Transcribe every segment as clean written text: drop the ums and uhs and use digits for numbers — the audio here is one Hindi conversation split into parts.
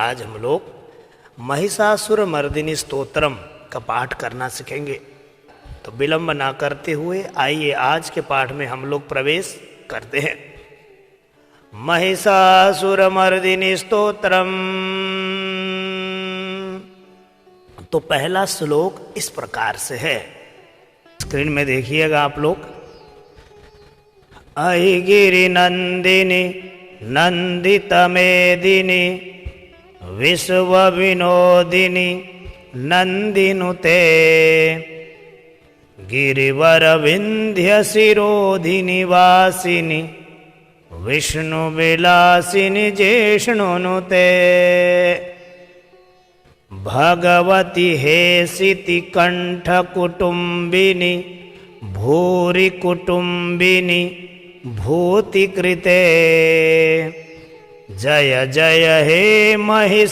आज हम लोग महिषासुर मर्दिनी स्तोत्रम का पाठ करना सीखेंगे। तो विलंब ना करते हुए आइए आज के पाठ में हम लोग प्रवेश करते हैं। महिषासुर मर्दिनी स्तोत्रम। तो पहला श्लोक इस प्रकार से है, स्क्रीन में देखिएगा आप लोग। अहि गिरि नंदिनी नंदित मेदिनी विश्व विनोदिनी नंदिनुते गिरिवर विंध्य शिरोधिनी वासिनी विष्णु विलासिनी जेष्णुनुते भगवती हेसिति कंठ कुटुंबिनी भूरि कुटुंबिनी भूति कृते जय जय हे महिषासुरमर्दिनी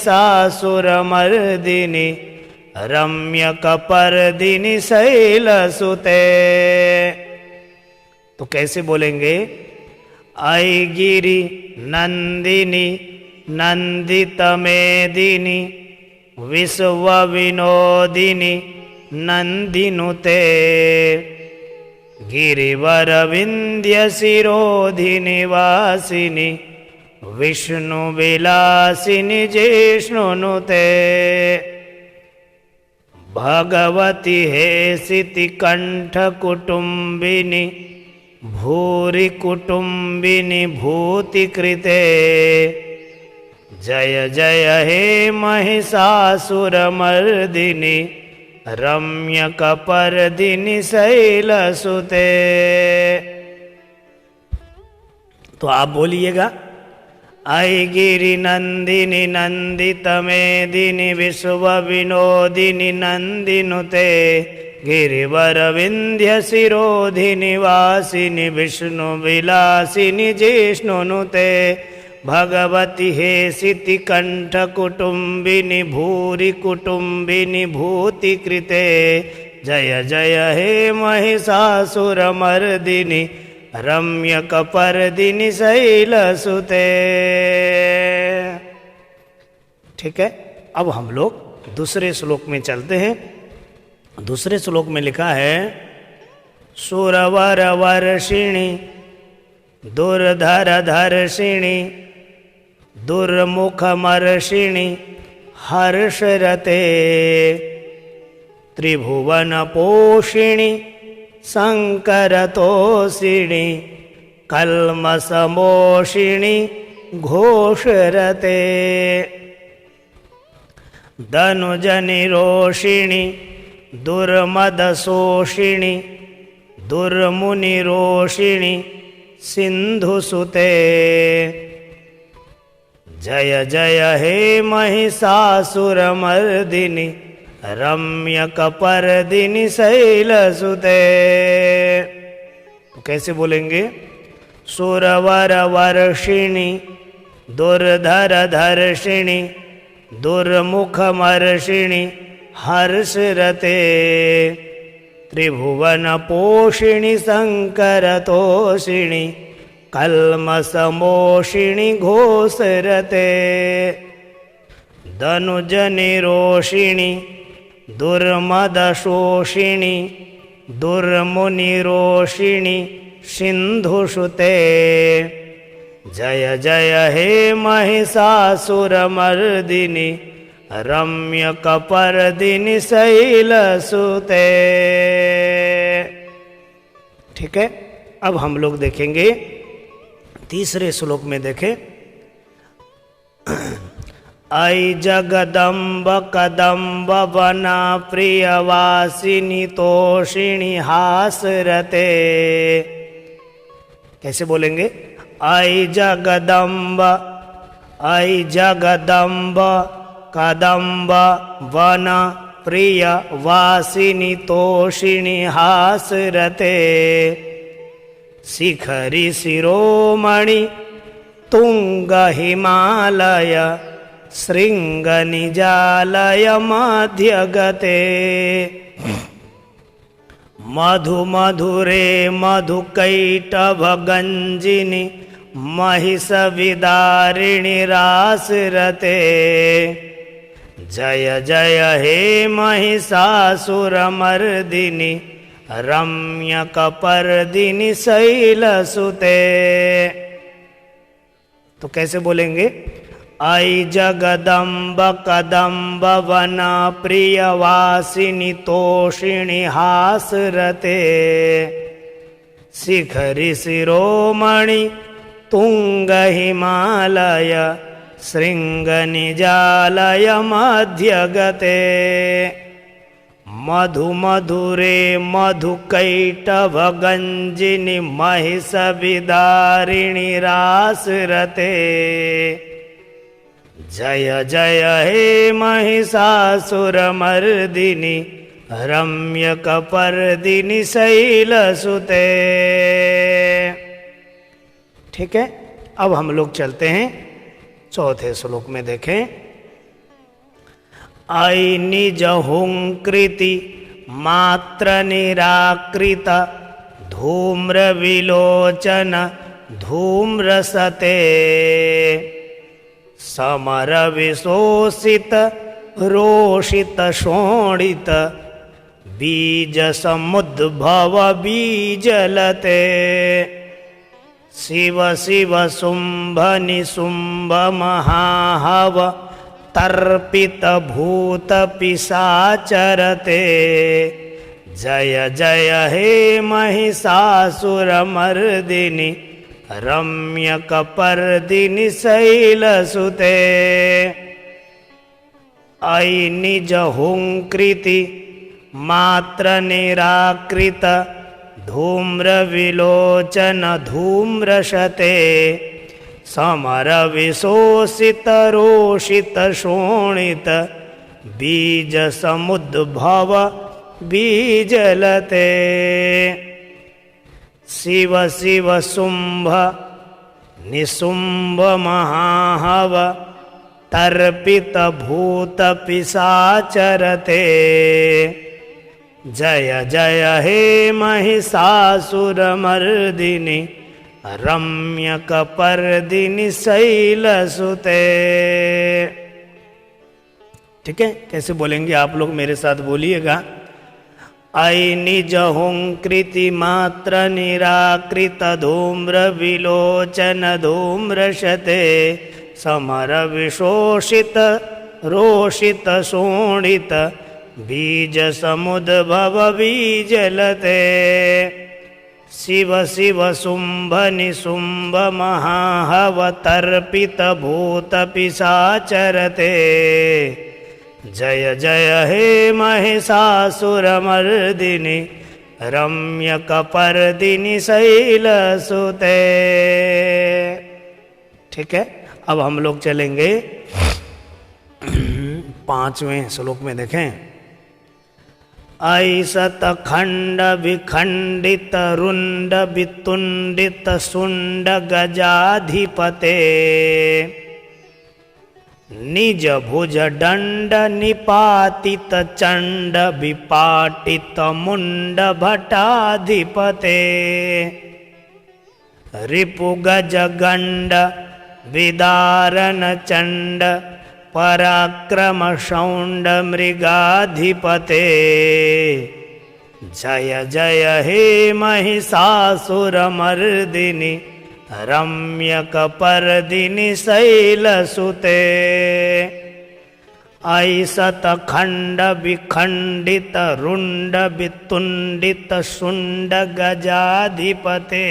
रम्यकपर्दिनी शैलसुते। तो कैसे बोलेंगे? अहि गिरि नंदिनी नंदित मेदिनी विश्व विनोदिनी नंदिनुते गिरिवर विंध्य शिरोधिनी वासिनी विष्णु विलासिनी जेष्णुनुते भगवती हेसिति कंठ कुटुंबिनी भूरि कुटुंबिनी भूति कृते जय जय हे महिषासुरमर्दिनी रम्यकपर्दिनी शैलसुते। तो आप बोलिएगा, अहि गिरि नंदिनी नंदित मेदिनी विश्व विनोदिनी नंदिनुते गिरिवर विंध्य शिरोधिनी वासिनी विष्णु विलासिनी जिष्णुनुते भगवती हेसिति कंठ कुटुंबिनी भूरि कुटुंबिनी भूति कृते जय जय हे महिषासुरमर्दिनी रम्यकपर्दिनी शैलसुते। ठीक है, अब हम लोग दूसरे श्लोक में चलते हैं। दूसरे श्लोक में लिखा है, सुरवर वर्षिणी दुर्धर धर्षिणी दुर्मुखमर्षिणी हर्षरते त्रिभुवन पोषिणी शंकरतोषिणी कल्मषमोषिणी घोषरते धनुजनिरोषिणी दुर्मदशोषिणी दुर्मुनिरोषिणी सिंधुसुते जय जय हे महिषासुरमर्दिनी रम्यकपर्दिनी शैलसुते। तो कैसे बोलेंगे? सुरवर वर्षिणी दुर्धर धर्षिणी दुर्मुखमर्षिणी हर्षरते त्रिभुवन पोषिणी शंकरतोषिणी कल्मषमोषिणी घोषरते धनुजनिरोषिणी दुर्मदशोषिणी दुर्मुनिरोषिणी सिंधुसुते जय जय हे महिषासुरमर्दिनी रम्यकपर्दिनी शैलसुते। ठीक है, अब हम लोग देखेंगे तीसरे श्लोक में। देखें, अयि जगदम्ब कदम्ब वना प्रियवासिनी तोषिणी हासरते। कैसे बोलेंगे? अयि जगदम्ब कदम्ब वन प्रिय वासिनी तोषिणी हासरते शिखरी शिरोमणि तुंग हिमालय श्रृंग निजालय मध्यगते मधु मधुरे मधुकैटभ गंजिनी महिषविदारिणि रासरते। जय जय हे महिषासुरमर्दिनि रम्यकपर्दिनि शैलसुते। तो कैसे बोलेंगे? आई जगदम्ब कदम्ब वन प्रियवासिनि तोषिणि हासरते। शिखरि शिरोमणि तुंग हिमालय शृंग निजालय मध्यगते। मधु मधुरे मधुकैटभ गंजिनि महिषविदारिणि रासरते। जय जय हे महिषासुरमर्दिनि रम्यकपर्दिनि शैलसुते। ठीक है, अब हम लोग चलते हैं चौथे श्लोक में। देखें, आई निज हुंकृति मात्र निराकृत धूम्र विलोचन धूम्रसते। समर विशोषित रोषित शोणित बीज समुद्भव बीजलते। शिव शिव शुंभ निशुंभ महाहव तर्पित भूत पिशाचरते। जय जय हे महिषासुरमर्दिनि रम्यकपर्दिनि शैलसुते। आई निज हुंकृति मात्र निराकृत धूम्र विलोचन धूम्रशते। समर विशोषित रोषित शोणित बीज समुद्भव बीजलते। शिव शिव शुंभ निशुंभ महाहव तर्पित भूत पिशाचरते। जय जय हे महिषासुरमर्दिनि रम्यकपर्दिनि शैलसुते। ठीक है, कैसे बोलेंगे आप लोग मेरे साथ बोलिएगा। आई निज हुंकृति मात्र निराकृत धूम्र विलोचन धूम्रशते। समर विशोषित रोषित शोणित बीज समुद्भव बीजलते। शिव शिव शुंभ निशुंभ महाहव तर्पित भूत पिशाचरते। जय जय हे महिषासुरमर्दिनि रम्यकपर्दिनि शैलसुते। ठीक है, अब हम लोग चलेंगे 5वें श्लोक में। देखें, ऐसत खंड विखंडित रुंड वितुंडित सुंड गजाधिपते। निज भुज दंड निपातित चंड विपाटित मुंड भटाधिपते। रिपु गज गंड विदारण चंड पराक्रम शौंड मृगाधिपते। जय जय हे महिषासुरमर्दिनि रम्यकपर्दिनि शैलसुते। ऐसत खंड विखंडित रुंड वितुंडित शुंड गजाधिपते।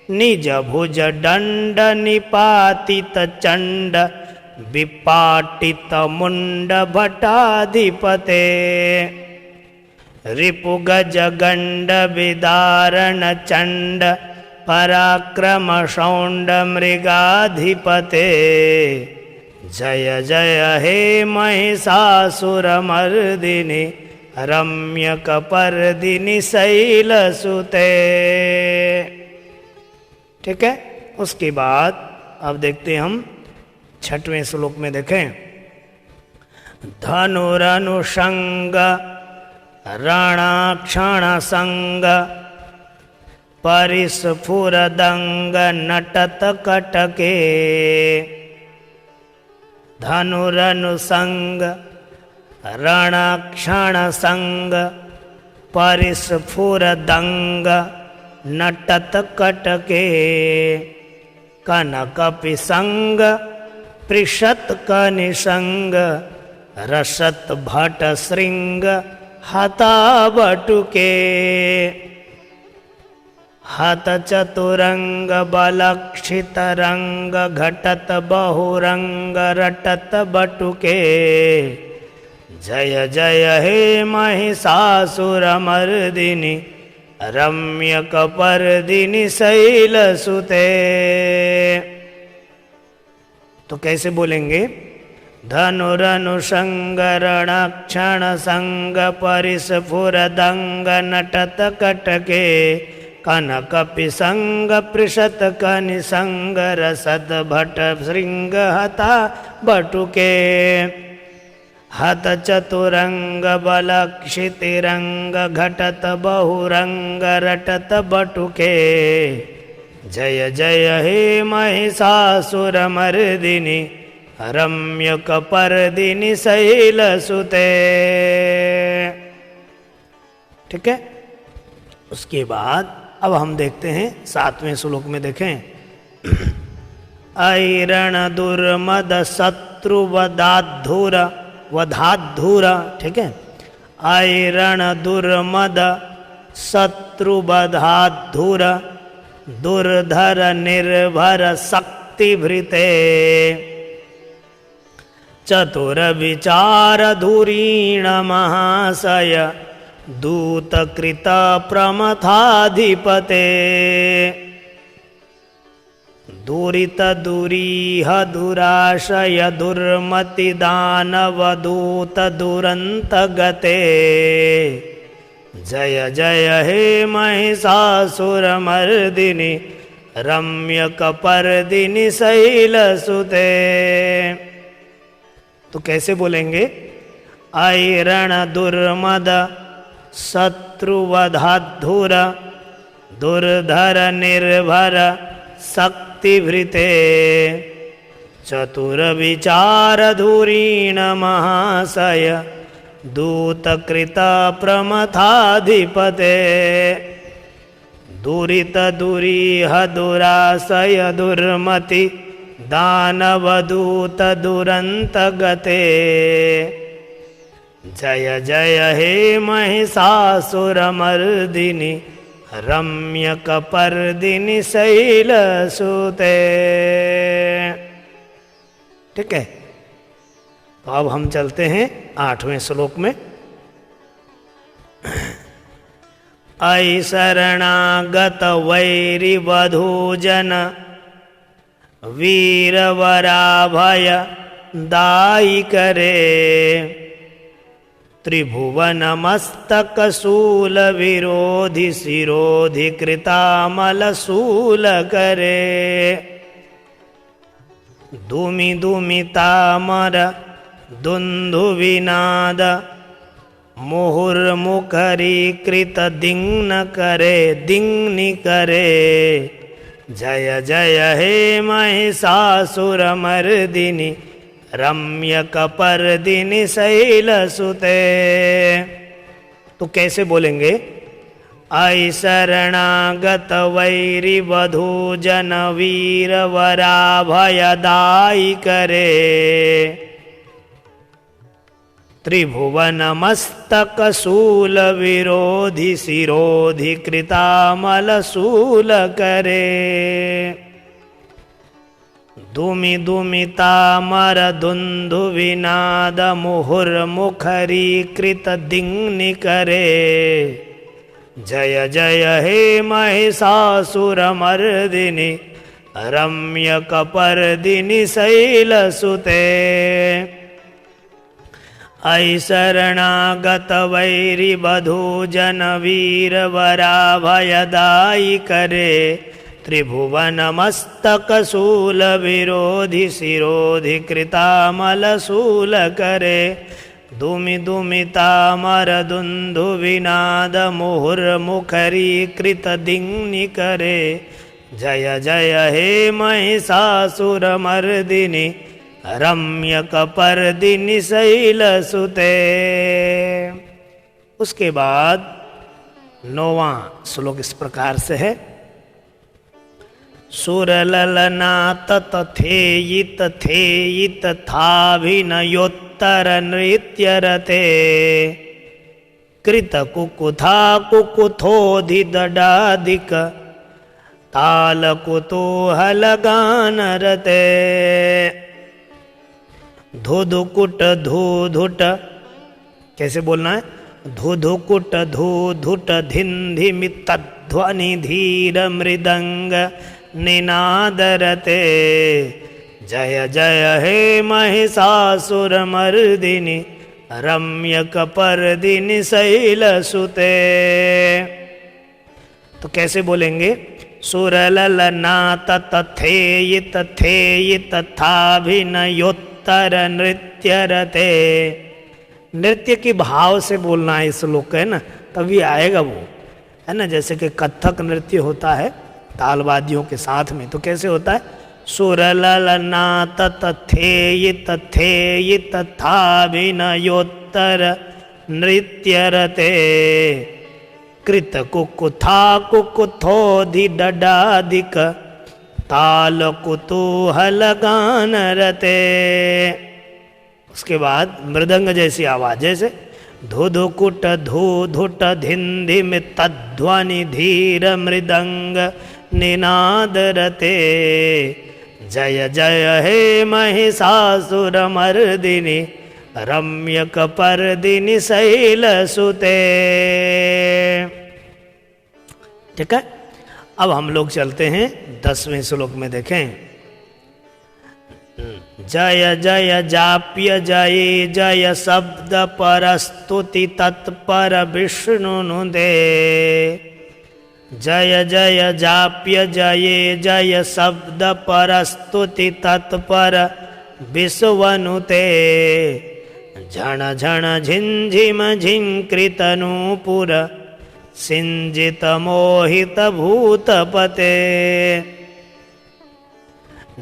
निज भुज दंड निपातित चंड विपाटित मुंड भटाधिपते। रिपु गज गंड विदारण चंड पराक्रम शौंड मृगाधिपते। जय जय हे महिषासुरमर्दिनि रम्यकपर्दिनि शैलसुते। ठीक है, उसके बाद अब देखते हैं हम 6वें श्लोक में। देखें, धनुरनुषंग रणाक्षण संग परिस्फुरदंग नटत कटके धनुरनुसंग रणक्षण संग परिस्फुरदंग नटत कटके कनकपिसंग पृषत कनिसंग रसत भट श्रृंग हता बटुके हत चतुरंग बलक्षित रंग घटत बहुरंग रटत बटुके जय जय हे महिषासुरमर्दिनि रम्यकपर्दिनि शैलसुते। तो कैसे बोलेंगे? धनुरनुसंग रणक्षण संग परिस्फुरदंग नटत कटके कनकपिसंग पृषत कनिसंग रसद भट श्रृंग हता बटुके हत चतुरंग बलक्षितिरंग घटत बहुरंग रटत बटुके जय जय हे महिषासुरमर्दिनि रम्यकपर्दिनि शैलसुते। ठीक है, उसके बाद अब हम देखते हैं 7वें श्लोक में। देखें, ऐरण दुर्मद शत्रु वधाधुर वधाधुर। ठीक है, ऐरण दुर्मद शत्रु वधाधुर दुर्धर निर्भर शक्तिभृते चतुर विचार धुरीण महाशय दूतकृत प्रमथाधिपते दुरित दुरीह दुराशय दुर्मति दानवदूत दुरंत गते जय जय हे महिषासुरमर्दिनि रम्यकपर्दिनि शैलसुते। तो कैसे बोलेंगे? ऐरण दुर्मद शत्रुवधाधुर दुर्धर निर्भर शक्तिभृते चतुर विचार धुरीण महाशय दूतकृत प्रमथाधिपते दुरित दुरीह दुराशय दुर्मति दानवदूत दुरंत गते जय जय हे महिषासुरमर्दिनि रम्यकपर्दिनि शैलसुते। ठीक है, तो अब हम चलते हैं 8वें श्लोक में। ऐ शरणागत वैरि वधूजन वीरवराभय दायि करे त्रिभुवन मस्तक शूल विरोधि शिरोधि कृतामल शूल करे दुमि दुमि तामर दुंदुविनाद मुहुर्मुखरी कृत दिङ्न करे दिङ्नि करे जय जय हे महिषासुरमर्दिनि रम्यकपर्दिनि शैलसुते। तो कैसे बोलेंगे? ऐ शरणागत वैरि वधूजन वीरवराभय दायि करे त्रिभुवन मस्तक शूल विरोधि शिरोधि कृतामल शूल करे दुमि दुमि तामर दुंदुविनाद मुहुर्मुखरी कृत दिङ्नि करे जय जय हे महिषासुरमर्दिनि रम्यकपर्दिनि शैलसुते। ऐ शरणागत वैरि वधूजन वीरवराभय दायि करे त्रिभुवन मस्तक शूल विरोधि शिरोधि कृतामल शूल करे दुमि दुमिता मरदुन्दु विनाद मुहुर्मुखरीकृत दिङ्नि करे जय जय हे महिषासुरमर्दिनि रम्यकपर्दिनि शैलसुते। उसके बाद 9वां श्लोक इस प्रकार से है। सुरललना तथेयित थेयित थाभिनयोत्तर नृत्यरते कृत कुकुथा कुकुथोधिदडादिक तालकुतूहलगानरते धुधुकुट धूधुट, कैसे बोलना है, धुधुकुट धूधुट धिन्धिमितध्वनि धीर मृदंग निनादरते जय जय हे महिषासुरमर्दिनि रम्यकपर्दिनि शैलसुते। तो कैसे बोलेंगे, सुरललना तथेयित थेयित थाभिनयोत्तर नृत्यरते। नृत्य की भाव से बोलना है इस श्लोक है ना, तभी आएगा वो, है ना। जैसे कि कथक नृत्य होता है तालवाद्यों के साथ में, तो कैसे होता है, सुरललना तथेयित थेयित थाभिनयोत्तर नृत्यरते कृत कुकुथा कुकुथोधिदडादिक तालकुतूहलगानरते। उसके बाद मृदंग जैसी आवाज, जैसे धुधुकुट धूधुट धिन्धिमितध्वनि धीर मृदंग निनादरते जय जय हे महिषासुरमर्दिनि रम्यकपर्दिनि शैलसुते। ठीक है, अब हम लोग चलते हैं 10वें श्लोक में। देखें, जय जय जाप्य जय जय शब्द परस्तुति तत्पर विष्णुनुदे जय जय जाप्य जय जय शब्द परस्तुति तत्पर विश्वनुते झण झण झिंझिम झिंकृत नूपुर सिंजित मोहित भूतपते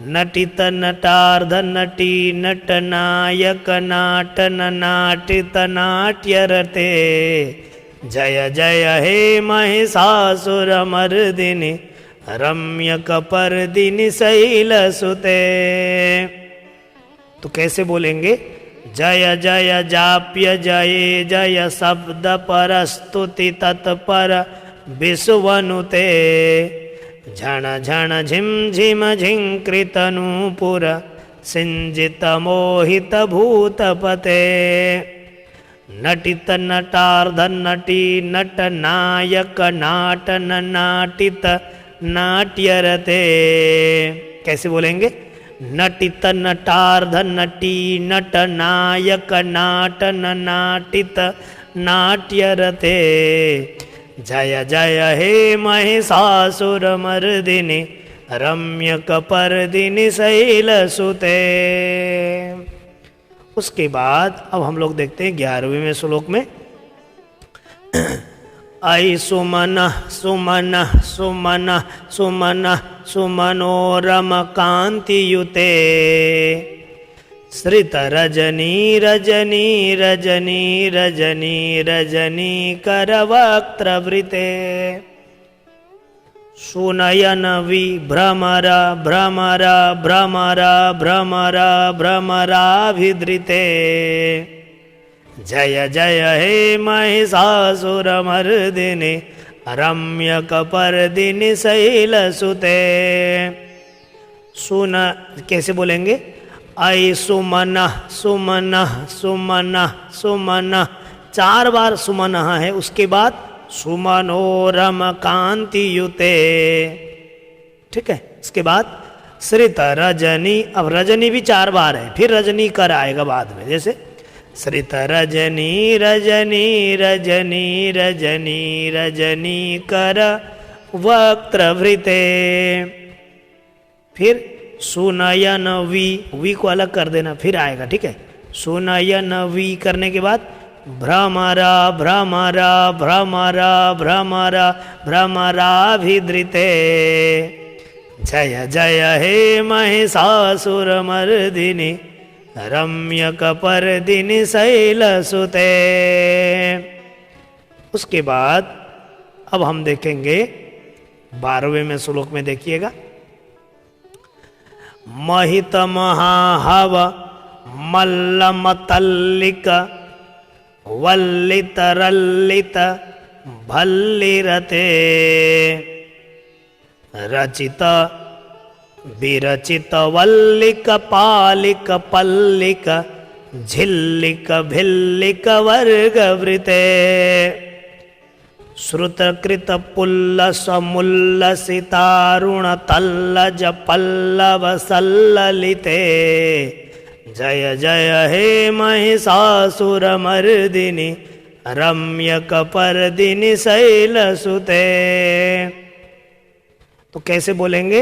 नटित नटार्ध नटी नटनायक नाटन नाटित नाट्यरते जय जय हे महिषासुरमर्दिनि रम्यकपर्दिनि शैलसुते। तो कैसे बोलेंगे, जय जय जाप्य जय जय शब्द परस्तुति तत्पर विश्वनुते झण झण झिम झिम झिंकृत नूपुर सिंजित मोहित भूतपते नटित नटार्ध नटी नट नायक नाटन नाटित नाट्यरते। कैसे बोलेंगे, नटित नटार्ध नटी नट नायक नाटन नाटित नाट्यरते जय जय हे महिषासुरमर्दिनि रम्यकपर्दिनि शैलसुते। उसके बाद अब हम लोग देखते हैं 11वें श्लोक में, ऐ सुमन सुमन सुमन सुमन सुमनोरम कांतियुते श्रित रजनी रजनी रजनी रजनी रजनी करवक्त्रवृते सुनयन विभ्रमर भ्रमर भ्रमर भ्रमर भ्रमराभिधृते जय जय हे महिषासुरमर्दिनि रम्यकपर्दिनि शैलसुते। सुन, कैसे बोलेंगे, ऐ सुमन सुमन सुमन सुमन, 4 बार सुमन है, उसके बाद सुमनोरम कांतियुते। ठीक है, इसके बाद श्रित रजनी, अब रजनी भी 4 बार है, फिर रजनी कर आएगा बाद में, जैसे श्रित रजनी रजनी रजनी रजनी रजनी कर वक्त्रवृते। फिर सुनयन वी को अलग कर देना, फिर आएगा। ठीक है, सुनयन वी करने के बाद भ्रमरा भ्रमरा भ्रमरा भ्रमरा भ्रमराभिधृते जय जय हे महिषासुरमर्दिनि रम्यकपर्दिनि शैलसुते। उसके बाद अब हम देखेंगे 12वें में श्लोक में, देखिएगा। महित महाहव मल्लमतल्लिक वल्लित रल्लित भल्लिरते रचित विरचित वल्लिक पालिक पल्लिक झिल्लिक भिल्लिक वर्गवृते श्रुतकृत पुल्लस मुल्लसितारुण तल्लज पल्लव सल्ललिते जय जय हे महिषासुरमर्दिनि रम्यकपर्दिनि शैलसुते। तो कैसे बोलेंगे?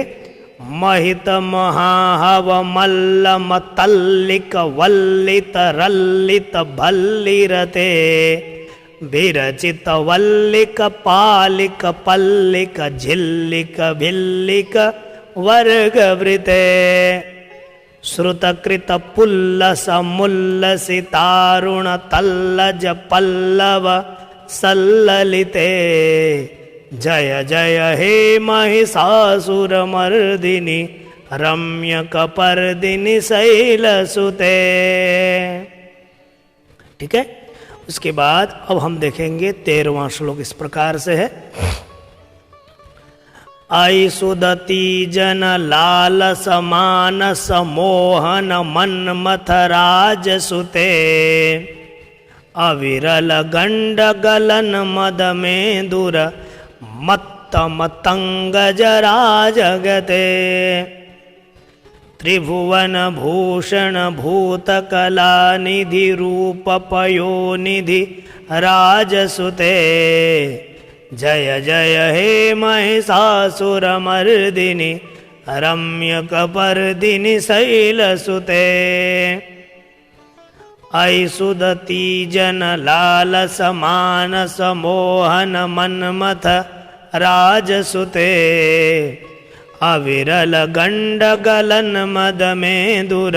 महित महाहव मल्लम तल्लिक वल्लित रल्लित भल्लिरते विरचित वल्लिक पालिक पल्लिक झिल्लिक भिल्लिक वर्गवृते श्रुतकृत पुल्लस मुल्लसितारुण तल्लज पल्लव सल्ललिते जय जय हे महिषासुरमर्दिनि रम्यकपर्दिनि शैलसुते। ठीक है। उसके बाद अब हम देखेंगे 13वां श्लोक इस प्रकार से है। ऐसुदती जन लालस मानस मोहन मन्मथ राजसुते अविरल गंड गलन मद में दूर मत्त मतंग जरा जगते त्रिभुवन भूषण भूत कला निधि रूप पयो निधि राजसुते जय जय हे महिषासुरमर्दिनि रम्यकपर्दिनि शैलसुते ऐसुदती जन लालस मानस मोहन मन्मथ राजसुते अविरल गंड गलन मद में दूर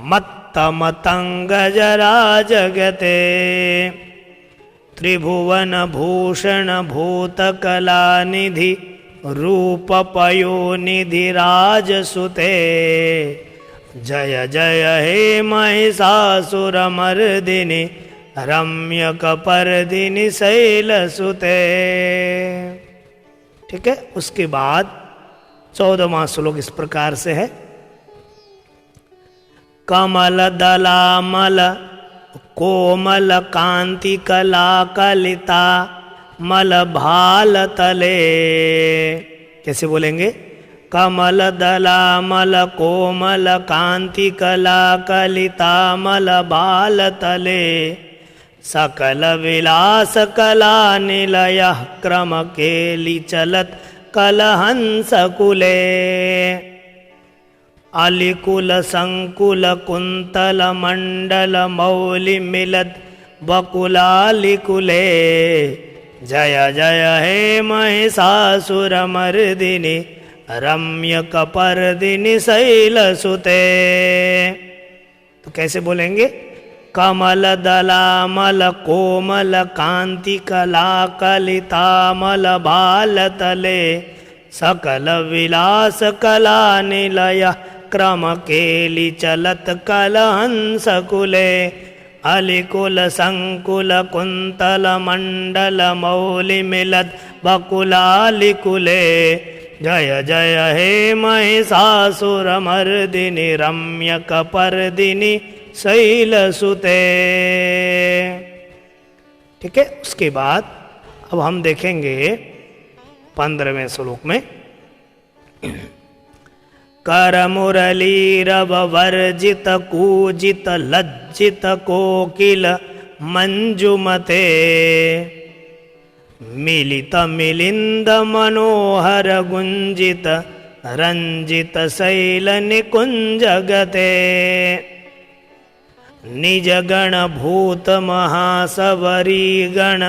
मत्त मतंग जरा जगते त्रिभुवन भूषण भूत कला निधि रूप पयो निधि राजसुते जय जय हे महिषासुरमर्दिनि रम्यकपर्दिनि शैलसुते। ठीक है। उसके बाद 14वां श्लोक इस प्रकार से है। कमल दलामल कोमल कांति कला कलिता मल भाल तले। कैसे बोलेंगे? कमल दलामल कोमल कांति कला कलिता मल भाल तले सकल विलास कला निलय क्रम केलि चलत कलहंस कुले अलिकुल संकुल कुंतल मंडल मौलि मिलत बकुलालिकुले जय जय हे महिषासुरमर्दिनि रम्यकपर्दिनि शैलसुते। तो कैसे बोलेंगे? कमल दलामल कोमल कांति कला कलितामल भाल तले सकल विलास कला निलय क्रम केलि चलत कलहंस कुले अलिकुल संकुल कुंतल मंडल मौलि मिलत बकुलालिकुले जय जय हे महिषासुरमर्दिनि रम्यकपर्दिनि शैलसुते। ठीक है। उसके बाद अब हम देखेंगे 15वें श्लोक में कर मुरली रव वर्जित कूजित लज्जित कोकिल मंजुमते मिलित मिलिंद मनोहर गुंजित रंजित शैल निकुंज गते निज गण भूत महासवरी गण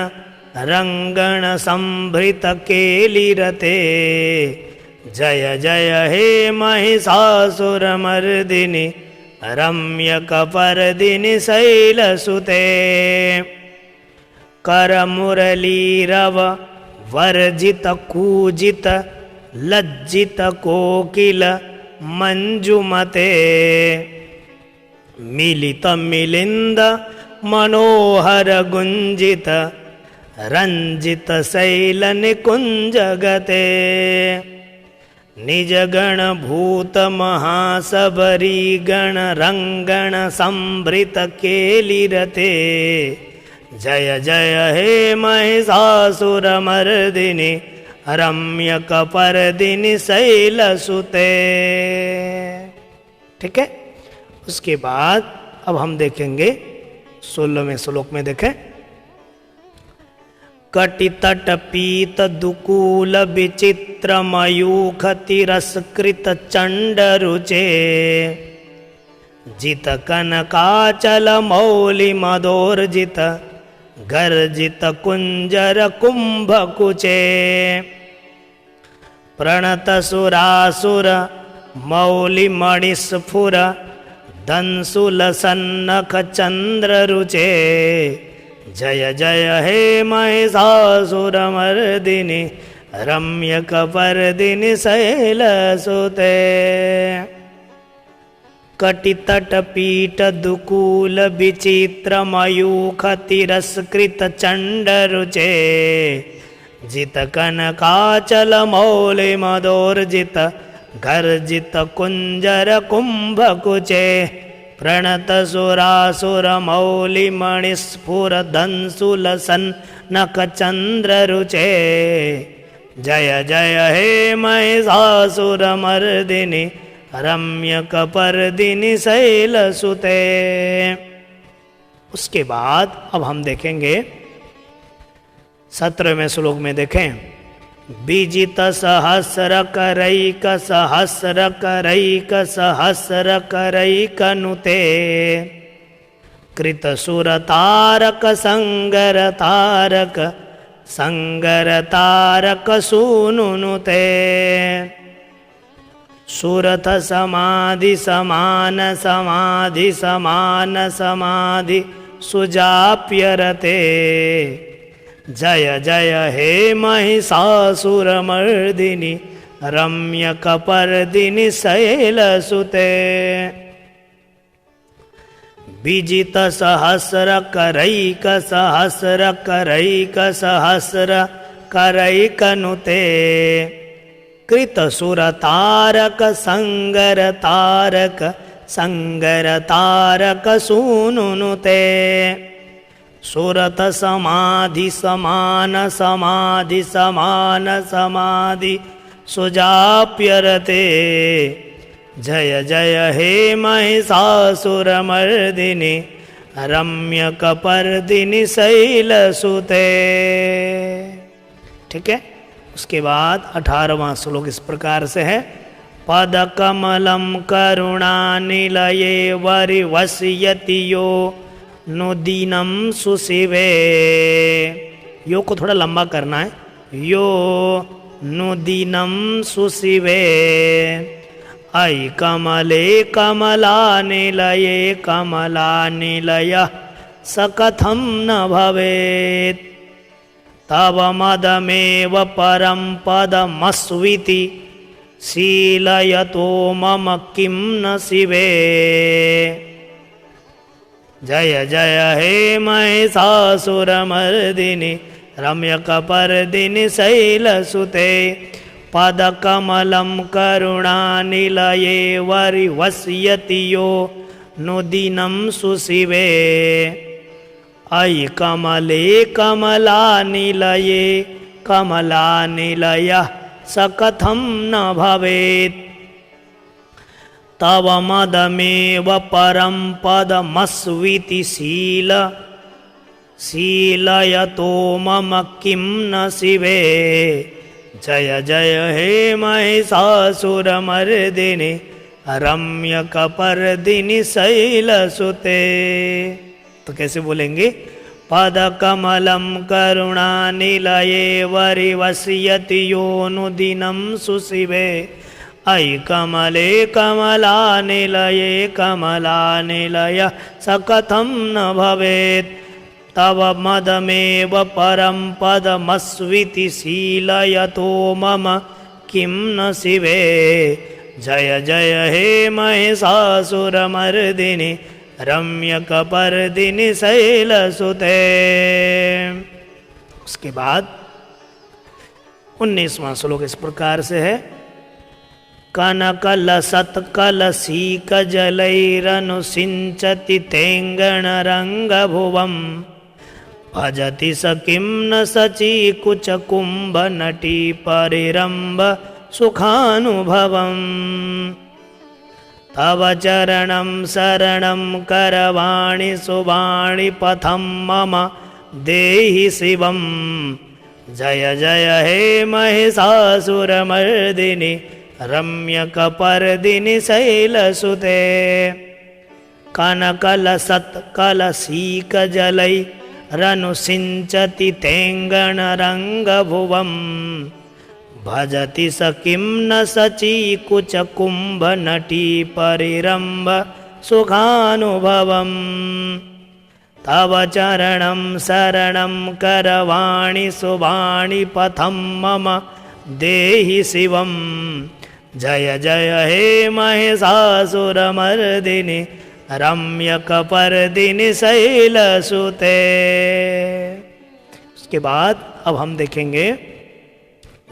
रंगण संभृत केलिरते जय जय हे महिषासुरमर्दिनि रम्यकपर्दिनि शैलसुते करमुरलीरव वर्जित कूजित लज्जित कोकिल मंजुमते मिलित मिलिंद मनोहर गुंजित रंजित शैल निकुंजगते निज गण भूत महासबरी गण रंगण संभृत केलिरते जय जय हे महिषासुरमर्दिनि रम्यकपर्दिनि शैलसुते। ठीक है, उसके बाद अब हम देखेंगे 16वें श्लोक में। देखें, कटितट पीत दुकूल विचित्र मयूख तिरस्कृत चंड रुचे जित कनकाचल मौलि मदोर्जित गर्जित कुंजर कुंभ कुचे प्रणत सुरासुर मौलि मणिस्फुर दंसुल सन्नख चंद्र रुचे जय जय हे महिषासुरमर्दिनि रम्यकपर्दिनि शैलसुते कटितट पीठ दुकूल विचित्र मयूख तिरस्कृत चंड रुचे जित कनकाचल मौलि मदोर्जित गर्जित कुंजर कुंभ कुचे प्रणत सुरासुर मौलि मणिस्फुर दंसुल सन्नख चंद्र रुचे जय जय हे महिषासुरमर्दिनि रम्यकपर्दिनि शैलसुते। उसके बाद अब हम देखेंगे 17वें श्लोक में। देखें, विजित सहस्र करैक सहस्र करैक सहस्र करैक नुते कृत सुर तारक संगर तारक संगर तारक सूनुनुते सुरथ समाधि समान समाधि समान समाधि सुजाप्यरते जय जय हे महिषासुरमर्दिनि रम्यकपर्दिनि शैलसुते विजित सहस्र करैक सहस्र करैक सहस्र करैक नुते कृत सुर तारक संगर तारक संगर तारक सूनुनुते सुरथ समाधि समान समाधि समान समाधि सुजाप्यरते जय जय हे महिषासुरमर्दिनि रम्यकपर्दिनि शैलसुते। ठीक है, उसके बाद 18वां श्लोक इस प्रकार से है। पद कमलम करुणानिलये वरिवस्यति यो नुदीनम सुशिवे। यो को थोड़ा लंबा करना है। यो नुदीनम सुशिवे ऐ कमले कमलानिलये कमलानिलय सकथं न भवेत् तव मदमेव परं पदमस्विति शीलयतो मम किं न शिवे। जय जय हे महिषासुरमर्दिनि रम्यकपर्दिनि शैलसुते पदकमलं करुणानिलये वरिवस्यति यो नुदीनं सुशिवे ऐ कमले कमलानिलये कमलानिलयः सकथं न भवेत् तव मदमेव परं पदमस्विति शीलयतो मम किं न शिवे। जय जय हे महिषासुरमर्दिनि रम्यकपर्दिनि शैलसुते। तो कैसे बोलेंगे? पदकमलं करुणानिलये वरिवस्यति योऽनुदिनं सुशिवे। अयि कमले कमलानिलये कमलानिलय स कथं न भवेत्। तव मदमेव परं पदमस्विति शीलयतो मम किं न शिवे। जय जय हे महिषासुरमर्दिनि रम्यकपर्दिनि शैलसुते। उसके बाद 19वां श्लोक इस प्रकार से है। कनकलसत्कलशीकजलैरनुसिञ्चति तेङ्गणरङ्गभुवम्। भजति स किं न शचीकुचकुम्भनटी परिरम्भ सुखानुभवम्। तव चरणं शरणं करवाणि सुवाणि पथं मम देहि शिवम्। जय जय हे महिषासुरमर्दिनि रम्यकपर्दिनि शैलसुते। कनकलसत्कलशीकजलैरनुसिञ्चति तेङ्गणरङ्गभुवम्। भजति स किं न शचीकुचकुम्भनटी परिरम्भ सुखानुभवम्। तव चरणं शरणं करवाणि सुवाणि पथं मम देहि शिवम्। जय जय हे महिषासुरमर्दिनि रम्यकपर्दिनि शैलसुते। उसके बाद अब हम देखेंगे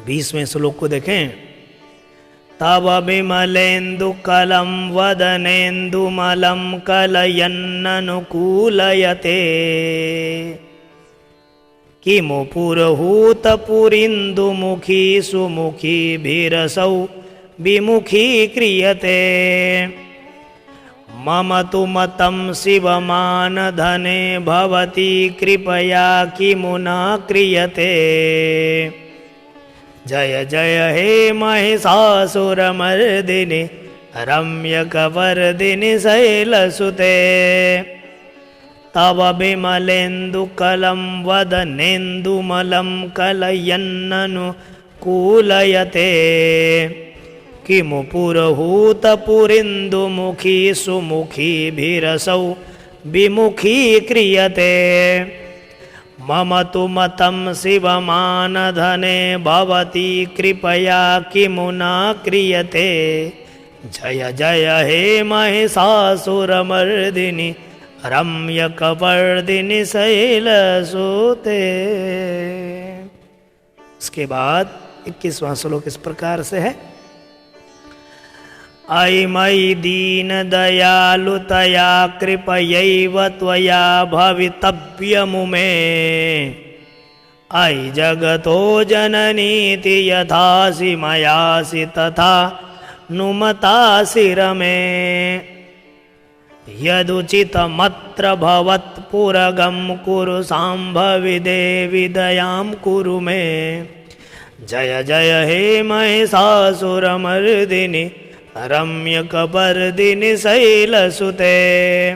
20वें श्लोक को देखें। तव विमलेन्दुकलं वदनेन्दुमलं कलयन्ननुकूलयते। किमु पुरहूतपुरीन्दुमुखी सुमुखी भिरसौ विमुखी क्रियते। मम तु मतं शिवमानधने भवती कृपया किमु न क्रियते। जय जय हे महिषासुरमर्दिनि रम्यकपर्दिनि शैलसुते। तव विमलेन्दुकलं वदनेन्दुमलं कलयन्ननुकूलयते। किमु पुरहूतपुरीन्दुमुखी सुमुखी भिरसौ विमुखी क्रियते। मम तु मतं शिवमानधने भवती कृपया किमु न क्रियते। जय जय हे महिषासुरमर्दिनि रम्यकपर्दिनि शैलसुते। उसके बाद 21वां श्लोक इस प्रकार से है। अयि मयि दीनदयालुतया कृपयैव त्वया भवितव्यमुमे। अयि जगतो जननीति यथासि मयासि तथा नुमतासि रमे। यदुचितमत्र भवत्पुरगं कुरु शाम्भवि देवि दयां कुरु मे। जय जय हे महिषासुरमर्दिनि रम्यकपर्दिनि शैलसुते।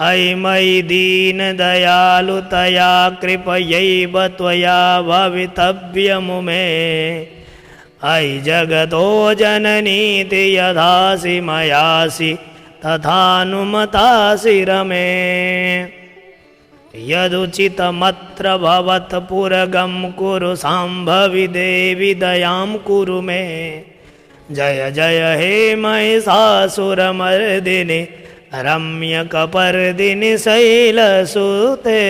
अयि मयि दीनदयालुतया कृपयैव त्वया भवितव्यमुमे। अयि जगतो जननीति यथासि मयासि तथानुमतासि रमे। यदुचितमत्र भवत्पुरगं कुरु शाम्भवि देवि दयां कुरु मे। जय जय हे महिषासुरमर्दिनि रम्यकपर्दिनि शैलसुते।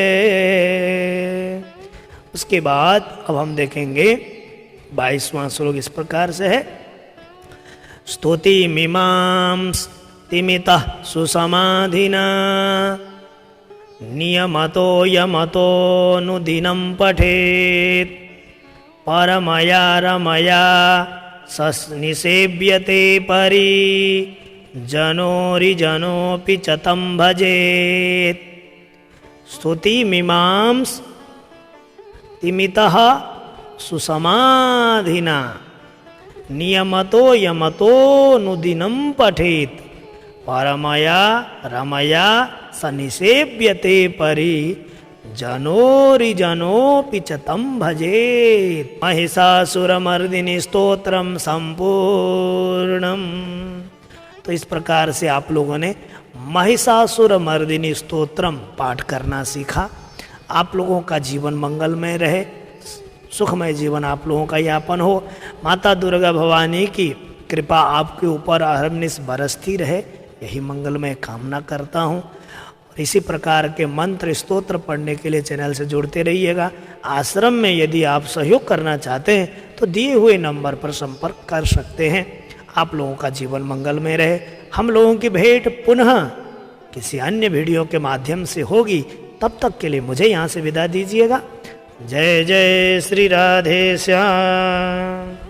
उसके बाद अब हम देखेंगे 22वां श्लोक इस प्रकार से है। स्तुतिमिमां तिमितः सुसमाधिना नियमतो यमतोऽनुदिनं पठेत्। परमया रमया निसेव्यते परि जनोरिजनोऽपि च तं भजेत्। स्तुतिमिमां तिमितः सुसमाधिना नियमतो यमतो नुदिनं पठेत परमया रमया सनिसेव्यते परि जनोरिजनोऽपि च तं भजेत। महिषासुरमर्दिनी स्तोत्रम संपूर्णम। तो इस प्रकार से आप लोगों ने महिषासुरमर्दिनी स्तोत्रम पाठ करना सीखा। आप लोगों का जीवन मंगलमय रहे, सुखमय जीवन आप लोगों का यापन हो। माता दुर्गा भवानी की कृपा आपके ऊपर अहर्निश बरसती रहे, यही मंगलमय कामना करता हूँ। और इसी प्रकार के मंत्र स्तोत्र पढ़ने के लिए चैनल से जुड़ते रहिएगा। आश्रम में यदि आप सहयोग करना चाहते हैं तो दिए हुए नंबर पर संपर्क कर सकते हैं। आप लोगों का जीवन मंगलमय रहे। हम लोगों की भेंट पुनः किसी अन्य वीडियो के माध्यम से होगी। तब तक के लिए मुझे यहाँ से विदा दीजिएगा। जय जय श्री राधे श्याम।